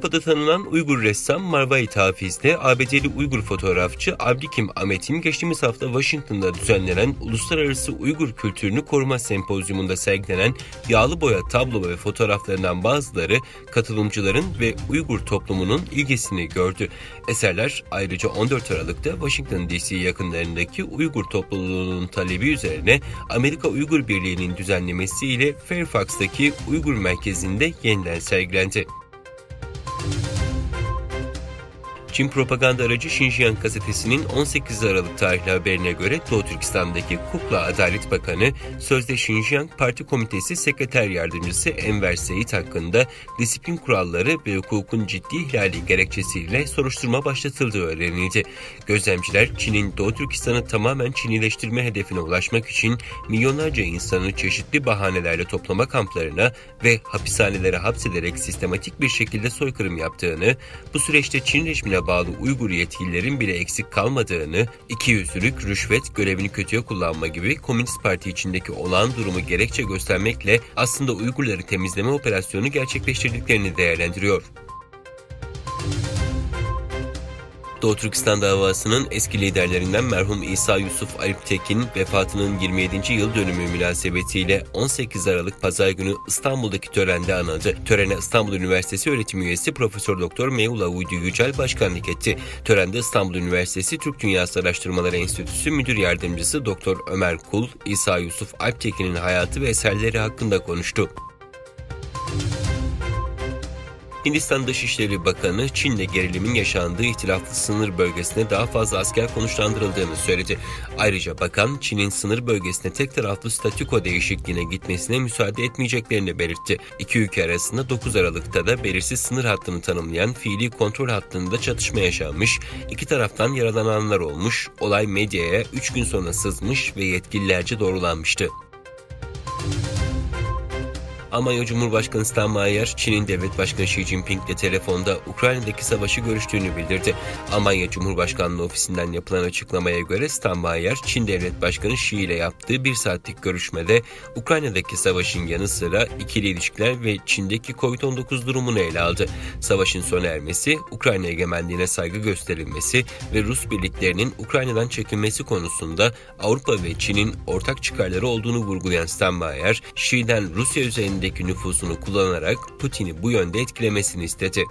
Avrupa'da tanınan Uygur ressam Marwait Hafiz'le ABD'li Uygur fotoğrafçı Abdikim Amet'in geçtiğimiz hafta Washington'da düzenlenen Uluslararası Uygur Kültürünü Koruma Sempozyumunda sergilenen yağlı boya tablo ve fotoğraflarından bazıları katılımcıların ve Uygur toplumunun ilgisini gördü. Eserler ayrıca 14 Aralık'ta Washington DC yakınlarındaki Uygur topluluğunun talebi üzerine Amerika Uygur Birliği'nin düzenlemesiyle Fairfax'taki Uygur merkezinde yeniden sergilendi. Çin propaganda aracı Xinjiang gazetesinin 18 Aralık tarihli haberine göre Doğu Türkistan'daki Kukla Adalet Bakanı, sözde Xinjiang Parti Komitesi Sekreter Yardımcısı Enver Seyit hakkında disiplin kuralları ve hukukun ciddi ihlali gerekçesiyle soruşturma başlatıldığı öğrenildi. Gözlemciler, Çin'in Doğu Türkistan'ı tamamen Çinileştirme hedefine ulaşmak için milyonlarca insanı çeşitli bahanelerle toplama kamplarına ve hapishanelere hapsederek sistematik bir şekilde soykırım yaptığını, bu süreçte Çin rejimine bağlı Uygur yetkililerin bile eksik kalmadığını, ikiyüzlülük, rüşvet, görevini kötüye kullanma gibi Komünist Parti içindeki olağan durumu gerekçe göstermekle aslında Uygurları temizleme operasyonu gerçekleştirdiklerini değerlendiriyor. Doğu Türkistan davasının eski liderlerinden merhum İsa Yusuf Alptekin vefatının 27. yıl dönümü münasebetiyle 18 Aralık Pazar günü İstanbul'daki törende anıldı. Törene İstanbul Üniversitesi öğretim üyesi Profesör Doktor Meula Uydu Yücel başkanlık etti. Törende İstanbul Üniversitesi Türk Dünyası Araştırmaları Enstitüsü Müdür Yardımcısı Doktor Ömer Kul, İsa Yusuf Alptekin'in hayatı ve eserleri hakkında konuştu. Hindistan Dışişleri Bakanı, Çin'le gerilimin yaşandığı ihtilaflı sınır bölgesine daha fazla asker konuşlandırıldığını söyledi. Ayrıca bakan, Çin'in sınır bölgesine tek taraflı statüko değişikliğine gitmesine müsaade etmeyeceklerini belirtti. İki ülke arasında 9 Aralık'ta da belirsiz sınır hattını tanımlayan fiili kontrol hattında çatışma yaşanmış, iki taraftan yaralananlar olmuş, olay medyaya 3 gün sonra sızmış ve yetkililerce doğrulanmıştı. Almanya Cumhurbaşkanı Steinmeier, Çin'in devlet başkanı Xi Jinping'le telefonda Ukrayna'daki savaşı görüştüğünü bildirdi. Almanya Cumhurbaşkanlığı ofisinden yapılan açıklamaya göre Steinmeier, Çin devlet başkanı Xi ile yaptığı 1 saatlik görüşmede Ukrayna'daki savaşın yanı sıra ikili ilişkiler ve Çin'deki Covid-19 durumunu ele aldı. Savaşın sona ermesi, Ukrayna egemenliğine saygı gösterilmesi ve Rus birliklerinin Ukrayna'dan çekilmesi konusunda Avrupa ve Çin'in ortak çıkarları olduğunu vurgulayan Steinmeier, Xi'den Rusya üzerinde nüfusunu kullanarak Putin'i bu yönde etkilemesini istedi.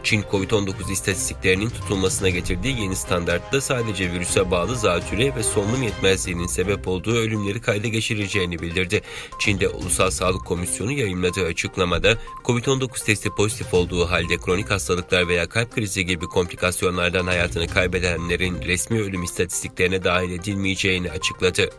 Çin, Covid-19 istatistiklerinin tutulmasına getirdiği yeni standartta sadece virüse bağlı zatürre ve solunum yetmezliğinin sebep olduğu ölümleri kayda geçireceğini bildirdi. Çin'de Ulusal Sağlık Komisyonu yayımladığı açıklamada, Covid-19 testi pozitif olduğu halde kronik hastalıklar veya kalp krizi gibi komplikasyonlardan hayatını kaybedenlerin resmi ölüm istatistiklerine dahil edilmeyeceğini açıkladı.